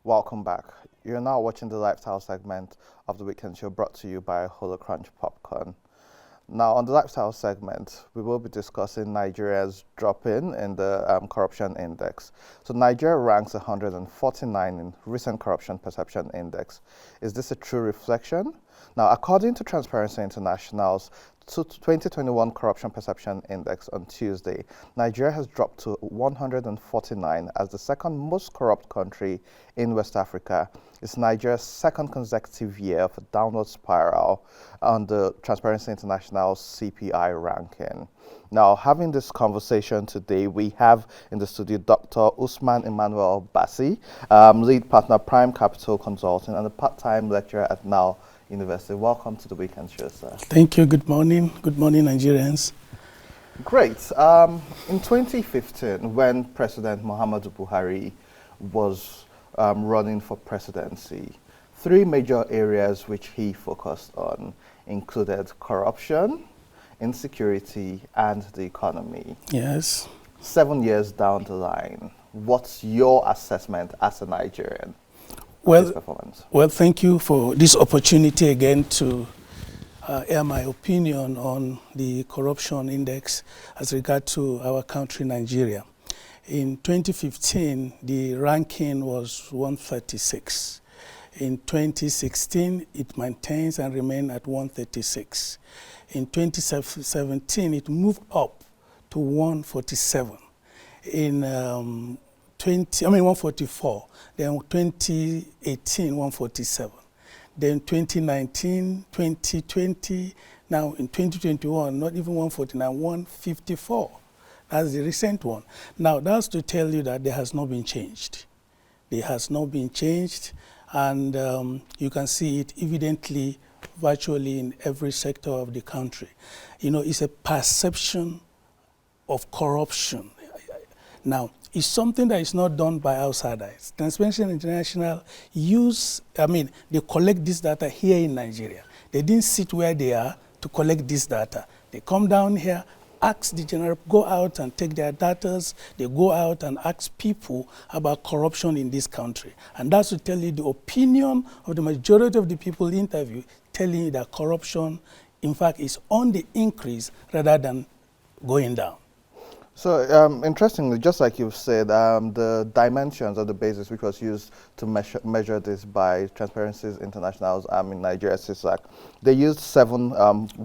Welcome back. You're now watching the lifestyle segment of the weekend show brought to you by Holocrunch Popcorn. Now, on the lifestyle segment, we will be discussing Nigeria's drop-in the corruption index. So Nigeria ranks 149 in recent corruption perception index. Is this a true reflection? Now, according to Transparency International's 2021 Corruption Perception Index on Tuesday, Nigeria has dropped to 149 as the second most corrupt country in West Africa. It's Nigeria's second consecutive year of a downward spiral on the Transparency International's CPI ranking. Now, having this conversation today, we have in the studio Dr. Usman Emmanuel Bassi, lead partner Prime Capital Consulting and a part-time lecturer at NAU University. Welcome to the weekend show, sir. Thank you. Good morning. Good morning, Nigerians. Great. In 2015, when President Muhammadu Buhari was running for presidency, three major areas which he focused on included corruption, insecurity, and the economy. Yes. 7 years down the line, what's your assessment as a Nigerian? Well, thank you for this opportunity again to air my opinion on the corruption index as regard to our country, Nigeria. In 2015, the ranking was 136. In 2016, it maintains and remained at 136. In 2017, it moved up to 147. In 144. Then 2018, 147. Then 2019, 2020. Now in 2021, not even 149, 154. That's the recent one. Now that's to tell you that there has not been changed. There has not been changed, and you can see it evidently, virtually in every sector of the country. You know, it's a perception of corruption. Now, it's something that is not done by outsiders. Transparency International they collect this data here in Nigeria. They didn't sit where they are to collect this data. They come down here, ask the general, go out and take their data. They go out and ask people about corruption in this country. And that's to tell you the opinion of the majority of the people interviewed, telling you that corruption, in fact, is on the increase rather than going down. So, interestingly, just like you've said, the dimensions or the basis which was used to measure this by Transparency International's in Nigeria, CISAC, they used 7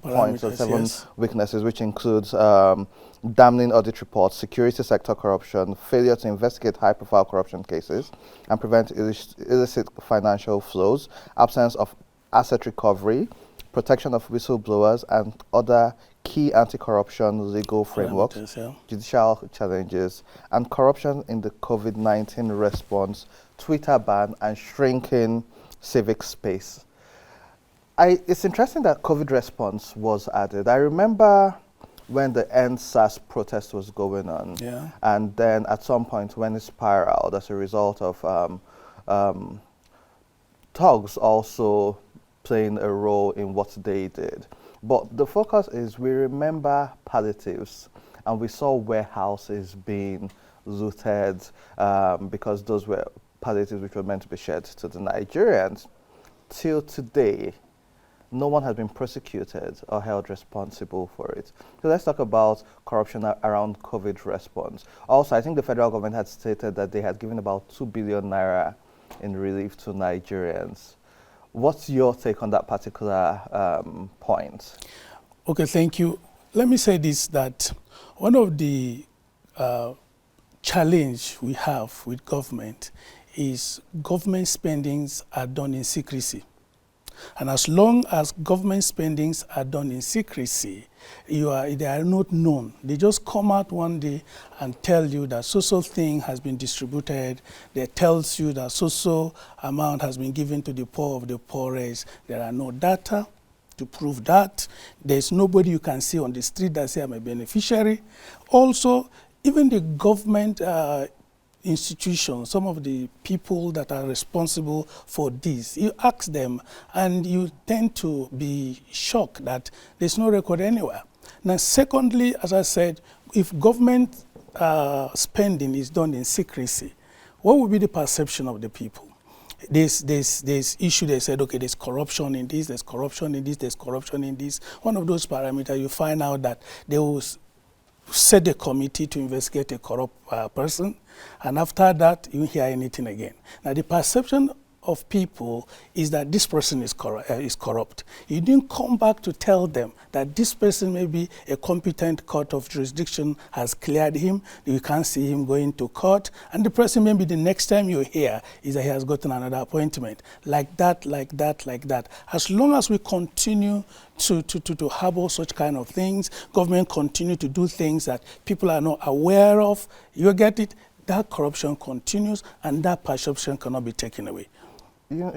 points or 7 weaknesses, which includes damning audit reports, security sector corruption, failure to investigate high-profile corruption cases and prevent illicit financial flows, absence of asset recovery, protection of whistleblowers, and other key anti-corruption legal frameworks, judicial challenges, and corruption in the COVID-19 response, Twitter ban, and shrinking civic space. It's interesting that COVID response was added. I remember when the End SARS protest was going on, and then at some point when it spiraled as a result of thugs also playing a role in what they did. But the focus is we remember palliatives, and we saw warehouses being looted because those were palliatives which were meant to be shared to the Nigerians. Till today, no one has been prosecuted or held responsible for it. So let's talk about corruption around COVID response. Also, I think the federal government had stated that they had given about 2 billion naira in relief to Nigerians. What's your take on that particular point? Okay, thank you. Let me say this, that one of the challenge we have with government is government spendings are done in secrecy. And as long as government spendings are done in secrecy, they are not known. They just come out one day and tell you that so-so thing has been distributed. They tells you that so-so amount has been given to the poor of the poorest. There are no data to prove that. There's nobody you can see on the street that say I'm a beneficiary. Also, even the government institutions, some of the people that are responsible for this, you ask them and you tend to be shocked that there's no record anywhere. Now, secondly, as I said, if government spending is done in secrecy, what would be the perception of the people? this issue, they said, okay, there's corruption in this, there's corruption in this, there's corruption in this. One of those parameters, you find out that they will set a committee to investigate a corrupt person, and after that, you don't hear anything again. Now, the perception of people is that this person is corrupt. You didn't come back to tell them that this person, maybe a competent court of jurisdiction has cleared him, you can't see him going to court, and the person, maybe the next time you hear is that he has gotten another appointment. Like that, like that, like that. As long as we continue to harbor such kind of things, government continue to do things that people are not aware of, you get it, that corruption continues, and that perception cannot be taken away. You know,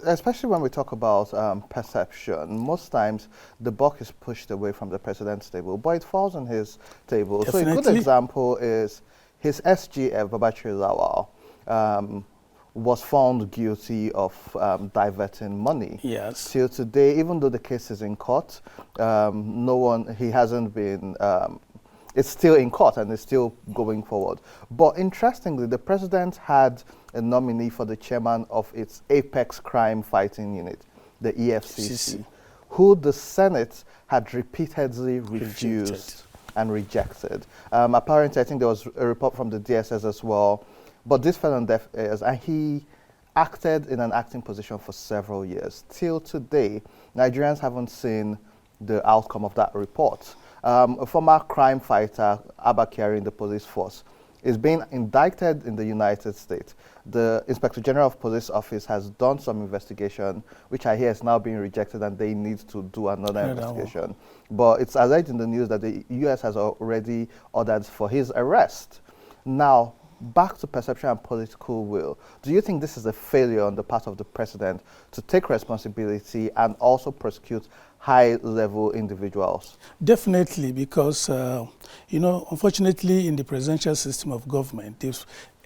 especially when we talk about perception, most times the buck is pushed away from the president's table, but it falls on his table. Definitely. So a good example is his SGF, Babachir Lawal, was found guilty of diverting money. Yes. Till today, even though the case is in court, he hasn't been, it's still in court and it's still going forward. But interestingly, the president had a nominee for the chairman of its apex crime fighting unit, the EFCC, who the Senate had repeatedly refused and rejected. Apparently, I think there was a report from the DSS as well, but this fell on deaf ears, and he acted in an acting position for several years. Till today, Nigerians haven't seen the outcome of that report. A former crime fighter, Abba Kyari, in the police force, is being indicted in the United States. The Inspector General of Police Office has done some investigation, which I hear is now being rejected, and they need to do another investigation. But it's alleged in the news that the U.S. has already ordered for his arrest. Now, back to perception and political will. Do you think this is a failure on the part of the president to take responsibility and also prosecute high-level individuals? Definitely, because, you know, unfortunately, in the presidential system of government,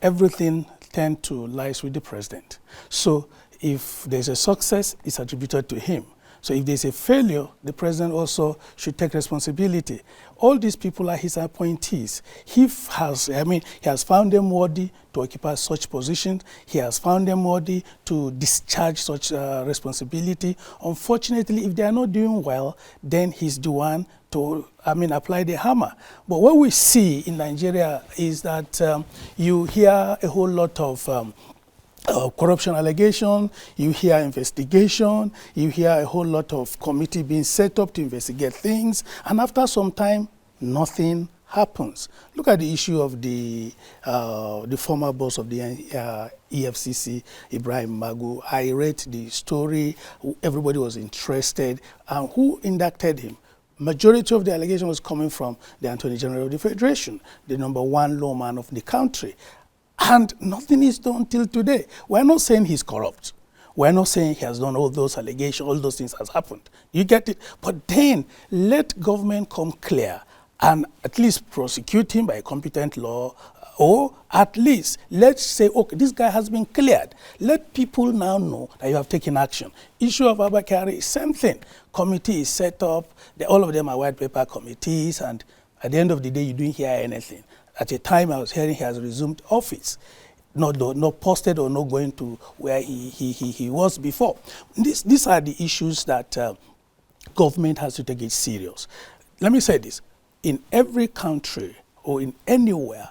everything tends to lies with the president. So if there's a success, it's attributed to him. So if there's a failure, the president also should take responsibility. All these people are his appointees. He has found them worthy to occupy such positions. He has found them worthy to discharge such responsibility. Unfortunately, if they are not doing well, then he's the one to, apply the hammer. But what we see in Nigeria is that you hear a whole lot of corruption allegation, you hear investigation, you hear a whole lot of committee being set up to investigate things, and after some time, nothing happens. Look at the issue of the former boss of the EFCC, Ibrahim Magu. I read the story, everybody was interested, and who inducted him? Majority of the allegation was coming from the Attorney General of the Federation, the #1 lawman of the country. And nothing is done till today. We're not saying he's corrupt. We're not saying he has done all those allegations, all those things has happened. You get it? But then let government come clear and at least prosecute him by a competent law, or at least let's say, okay, this guy has been cleared. Let people now know that you have taken action. Issue of Abba Kyari, same thing. Committee is set up. All of them are white paper committees, and at the end of the day, you don't hear anything. At a time I was hearing he has resumed office, not posted or not going to where he was before. These are the issues that government has to take it serious. Let me say this. In every country or in anywhere,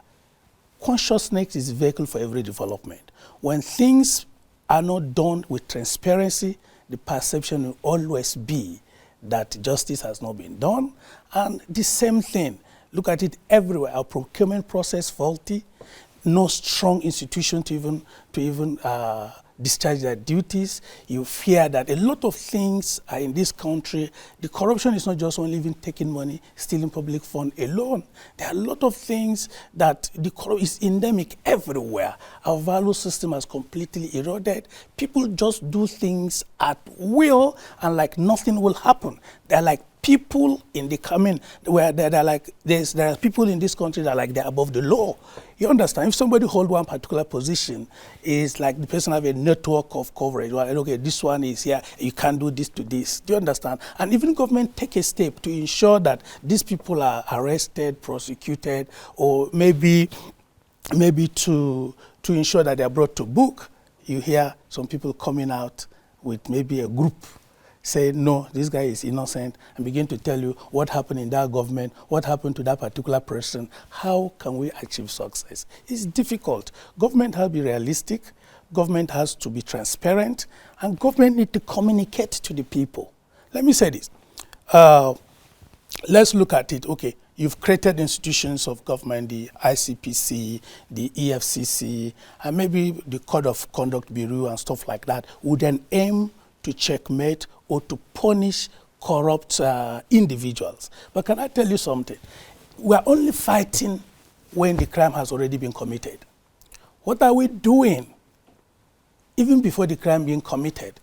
consciousness is a vehicle for every development. When things are not done with transparency, the perception will always be that justice has not been done. And the same thing, look at it everywhere. Our procurement process faulty, no strong institution to even discharge their duties. You fear that a lot of things are in this country. The corruption is not just only even taking money, stealing public fund alone. There are a lot of things that the corruption is endemic everywhere. Our value system has completely eroded. People just do things at will and like nothing will happen. They're like people in the where they're like, there are people in this country that are like they're above the law. You understand? If somebody hold one particular position, is like the person have a network of coverage. Well, okay, this one is here, you can't do this to this. Do you understand? And even government take a step to ensure that these people are arrested, prosecuted, or maybe to ensure that they are brought to book. you hear some people coming out with maybe a group say, no, this guy is innocent, and begin to tell you what happened in that government, what happened to that particular person. How can we achieve success? It's difficult. Government has to be realistic, government has to be transparent, and government need to communicate to the people. Let me say this. Let's look at it. Okay, you've created institutions of government, the ICPC, the EFCC, and maybe the Code of Conduct Bureau and stuff like that, would then aim to checkmate or to punish corrupt individuals. But can I tell you something? We are only fighting when the crime has already been committed. What are we doing even before the crime being committed?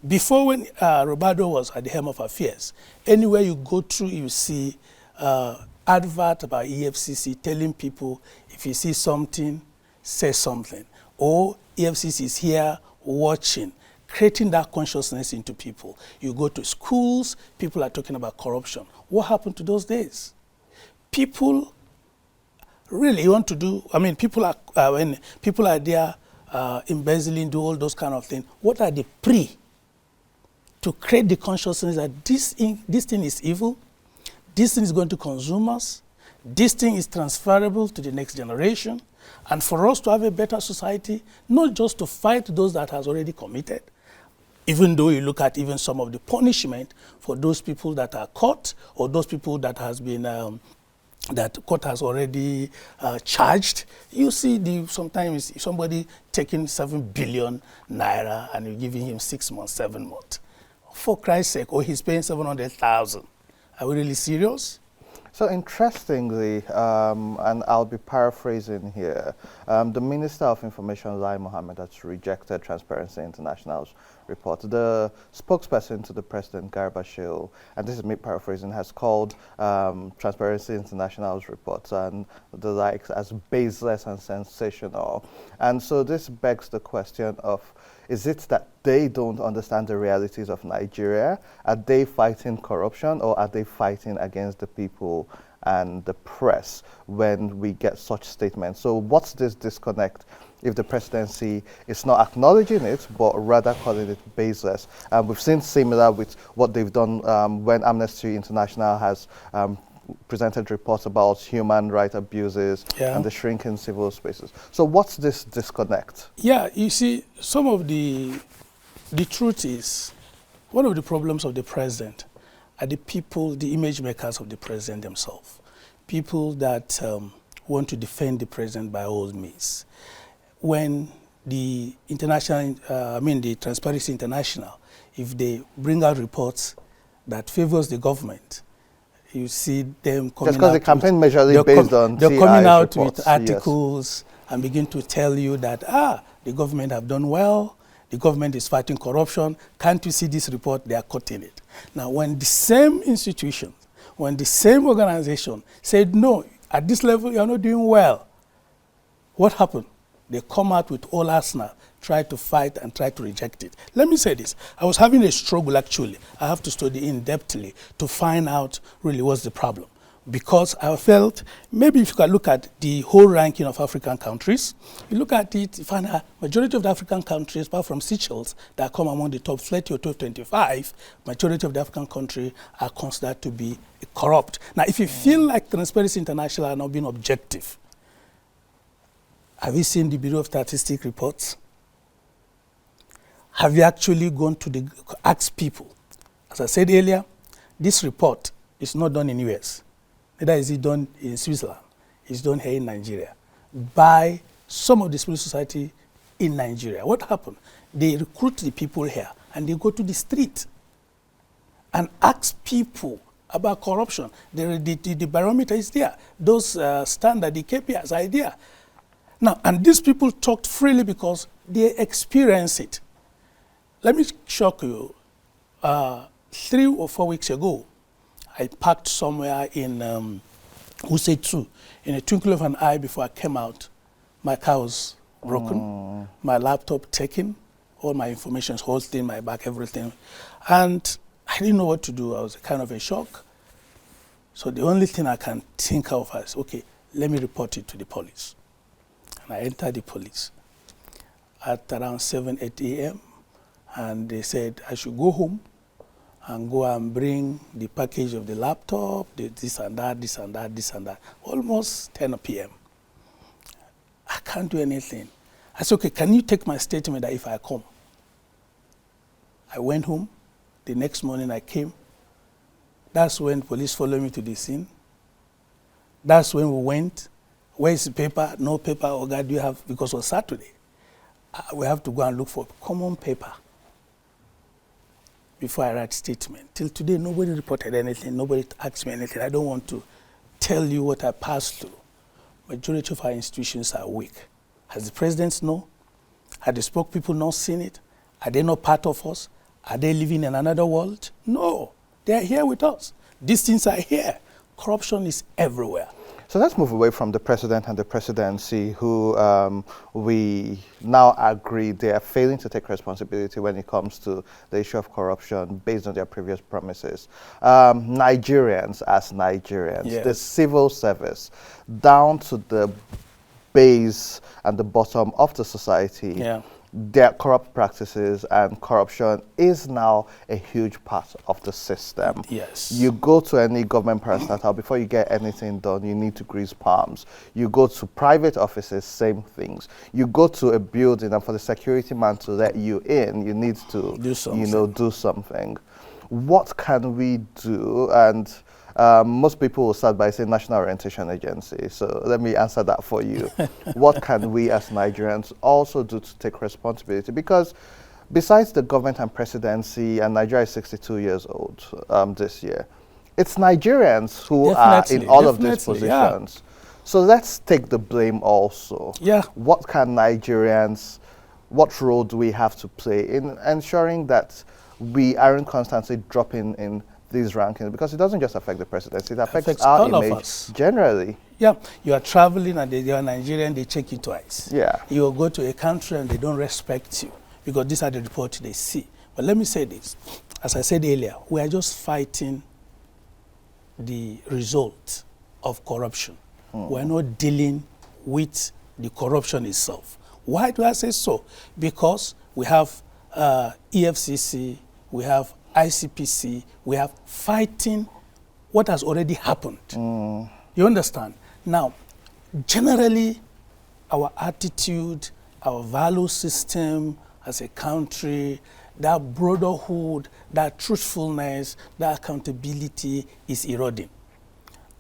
Before, when Robado was at the helm of affairs, anywhere you go through, you see advert about EFCC telling people, if you see something, say something. Or EFCC is here watching, creating that consciousness into people. You go to schools, people are talking about corruption. What happened to those days? People really want to do, I mean, people are, when people are there embezzling, do all those kind of things, what are the to create the consciousness that this thing is evil, this thing is going to consume us, this thing is transferable to the next generation, and for us to have a better society, not just to fight those that has already committed, even though you look at even some of the punishment for those people that are caught or those people that has been that court has already charged. You see sometimes somebody taking 7 billion naira and you're giving him 6 months, 7 months. For Christ's sake, or he's paying 700,000. Are we really serious? So interestingly, and I'll be paraphrasing here, the Minister of Information, Lai Mohammed, has rejected Transparency International's report. The spokesperson to the President, Garba Shehu, and this is me paraphrasing, has called Transparency International's reports and the likes as baseless and sensational. And so this begs the question of, is it that they don't understand the realities of Nigeria? Are they fighting corruption, or are they fighting against the people and the press when we get such statements? So what's this disconnect if the presidency is not acknowledging it, but rather calling it baseless? We've seen similar with what they've done when Amnesty International has presented reports about human rights abuses and the shrinking civil spaces. So what's this disconnect? Yeah, you see, some of the truth is, one of the problems of the president are the people, the image makers of the president themselves. People that want to defend the president by all means. When the the Transparency International, if they bring out reports that favors the government, you see them coming out. Just because the campaign measure based on they're coming out with articles and begin to tell you that, the government have done well, the government is fighting corruption. Can't you see this report? They are quoting it. Now, when the same institution, when the same organization said, no, at this level, you're not doing well, what happened? They come out with all arsenal, try to fight and try to reject it. Let me say this. I was having a struggle, actually. I have to study in-depthly to find out really what's the problem. Because I felt, maybe if you can look at the whole ranking of African countries, you look at it, you find a majority of the African countries, apart from Seychelles, that come among the top 30 or top 25, majority of the African countries are considered to be corrupt. Now, if you feel like Transparency International are not being objective, have you seen the Bureau of Statistics reports? Have you actually gone to ask people? As I said earlier, this report is not done in the US. Neither is it done in Switzerland. It's done here in Nigeria by some of the civil society in Nigeria. What happened? They recruit the people here and they go to the street and ask people about corruption. The barometer is there. Those standard, the KPIs are there. Now, and these people talked freely because they experience it. Let me shock you. 3 or 4 weeks ago, I parked somewhere in Wuse 2. In a twinkle of an eye before I came out, my car was broken, my laptop taken, all my information, whole thing, my bag, everything. And I didn't know what to do. I was kind of in shock. So the only thing I can think of is, okay, let me report it to the police. And I entered the police. at around 7, 8 a.m. And they said I should go home and go and bring the package of the laptop, this and that, this and that, this and that. Almost 10 p.m. I can't do anything. I said, okay, can you take my statement that if I come? I went home. The next morning I came. That's when police followed me to the scene. That's when we went. Where's the paper? No paper. Oh God, do you have, because it was Saturday. We have to go and look for common paper before I write statement. Till today, nobody reported anything. Nobody asked me anything. I don't want to tell you what I passed through. Majority of our institutions are weak. Has the president know? Have the spokespeople not seen it? Are they not part of us? Are they living in another world? No, they are here with us. These things are here. Corruption is everywhere. So let's move away from the president and the presidency, who we now agree they are failing to take responsibility when it comes to the issue of corruption based on their previous promises. Nigerians as Nigerians, Yes. the civil service, down to the base and the bottom of the society, Yeah. their corrupt practices and corruption is now a huge part of the system. Yes. You go to any government parastatal, before you get anything done, you need to grease palms. You go to private offices, same things. You go to a building, and for the security man to let you in, you need to Do something. do something. What can we do? And most people will start by saying National Orientation Agency. So let me answer that for you. What can we as Nigerians also do to take responsibility? Because besides the government and presidency, and Nigeria is 62 years old this year, it's Nigerians who are in all of these positions. Yeah. So let's take the blame also. Yeah. What can Nigerians, what role do we have to play in ensuring that we aren't constantly dropping in these rankings? Because it doesn't just affect the presidency, it affects our all of image us. generally. Yeah, you are traveling and you are Nigerian, they check you twice. Yeah. You will go to a country and they don't respect you because these are the reports they see. But let me say this. As I said earlier, we are just fighting the result of corruption. We are not dealing with the corruption itself. Why do I say so? Because we have EFCC, we have ICPC, we have fighting what has already happened. You understand? Now, generally, our attitude, our value system as a country, that brotherhood, that truthfulness, that accountability is eroding.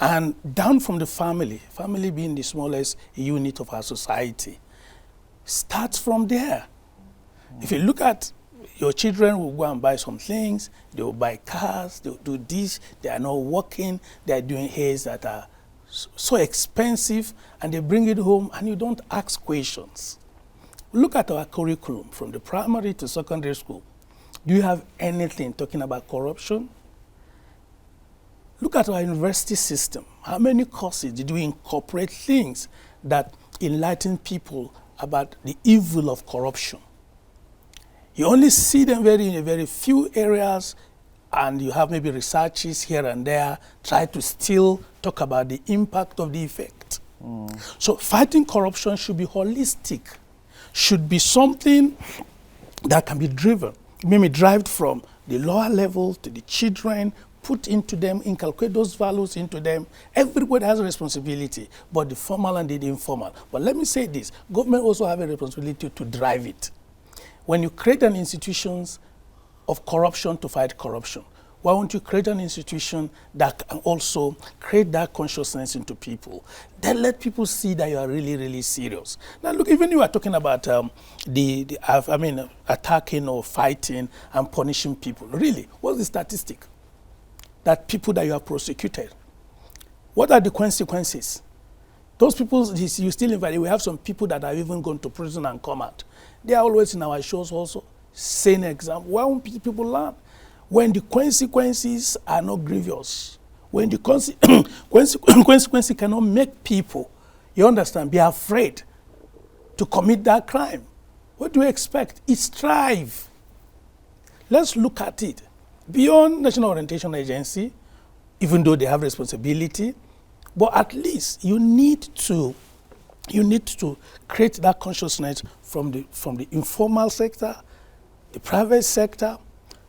And down from the family being the smallest unit of our society, starts from there. If you look at your children will go and buy some things, they will buy cars, they will do this, they are not working, they are doing hairs that are so expensive, and they bring it home and you don't ask questions. Look at our curriculum from the primary to secondary school. Do you have anything talking about corruption? Look at our university system. How many courses did we incorporate things that enlighten people about the evil of corruption? You only see them in a very few areas, and you have maybe researches here and there, try to still talk about the impact of the effect. So fighting corruption should be holistic, should be something that can be driven, maybe derived from the lower level to the children, put into them, inculcate those values into them. Everybody has a responsibility, but the formal and the informal. But let me say this, government also have a responsibility to drive it. When you create an institution of corruption to fight corruption, why won't you create an institution that can also create that consciousness into people? Then let people see that you are really, really serious. Now look, even you are talking about attacking or fighting and punishing people. Really, what's the statistic? That people that you have prosecuted, what are the consequences? Those people, you still invite, we have some people that have even gone to prison and come out. They are always in our shows also. Same example. Why won't people learn? When the consequences are not grievous, when the consequences cannot make people, you understand, be afraid to commit that crime, what do you expect? It's strive. Let's look at it. Beyond National Orientation Agency, even though they have responsibility, but at least you need to You need to create that consciousness from the informal sector, the private sector,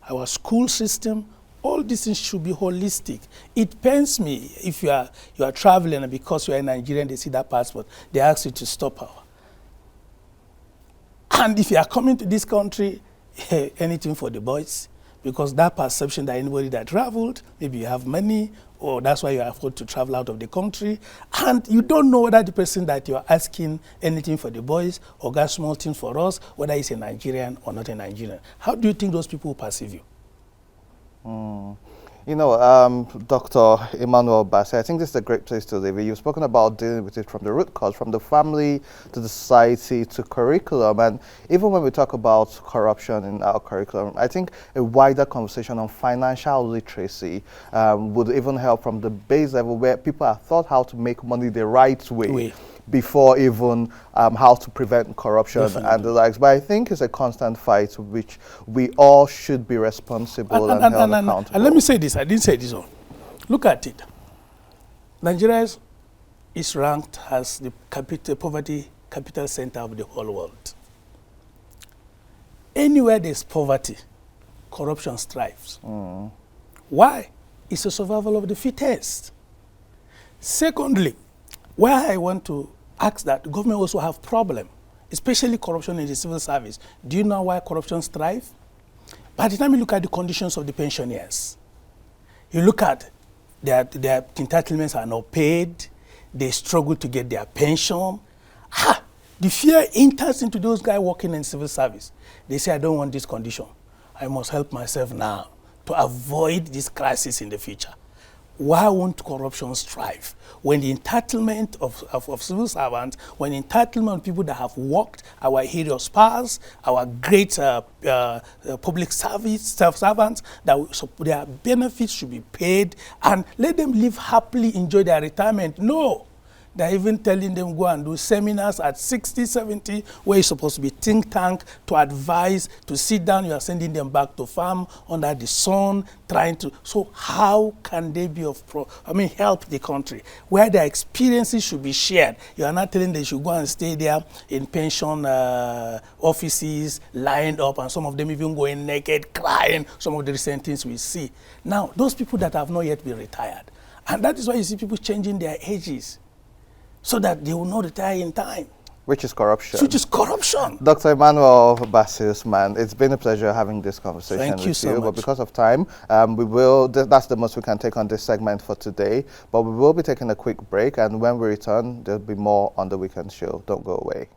our school system. All these things should be holistic. It pains me if you are traveling and because you are a Nigerian, they see that passport, they ask you to stop. And if you are coming to this country, anything for the boys, because that perception that anybody that traveled, maybe you have money, or that's why you afford to travel out of the country, and you don't know whether the person that you're asking anything for the boys or got small things for us, whether he's a Nigerian or not a Nigerian. How do you think those people perceive you? You know, Dr. Emmanuel Bassey, I think this is a great place to leave it. You've spoken about dealing with it from the root cause, from the family to the society to curriculum. And even when we talk about corruption in our curriculum, I think a wider conversation on financial literacy would even help from the base level where people are taught how to make money the right way. Before even how to prevent corruption and the likes. But I think it's a constant fight which we all should be responsible and held accountable. And let me say this, I didn't say this all. Look at it. Nigeria is ranked as the poverty capital center of the whole world. Anywhere there's poverty, corruption thrives. Why? It's a survival of the fittest. Secondly, why I want to ask that the government also have problem, especially corruption in the civil service. Do you know why corruption thrive? By the time you look at the conditions of the pensioners, you look at their entitlements are not paid, they struggle to get their pension. The fear enters into those guys working in civil service. They say, I don't want this condition. I must help myself now to avoid this crisis in the future. Why won't corruption strive? When the entitlement of civil servants, when the entitlement of people that have worked, our hero spouse, our great public service servants, that their benefits should be paid and let them live happily, enjoy their retirement. No. They're even telling them go and do seminars at 60, 70, where you're supposed to be think tank to advise, to sit down. You are sending them back to farm under the sun, trying to. So how can they be help the country where their experiences should be shared? You are not telling they should go and stay there in pension offices, lined up, and some of them even going naked, crying. Some of the recent things we see. Now, those people that have not yet been retired, and that is why you see people changing their ages, so that they will not retire in time. Which is corruption. Which is corruption. Dr. Emmanuel Bassey, man, it's been a pleasure having this conversation with you. So much. But because of time, that's the most we can take on this segment for today. But we will be taking a quick break, and when we return, there'll be more on the weekend show. Don't go away.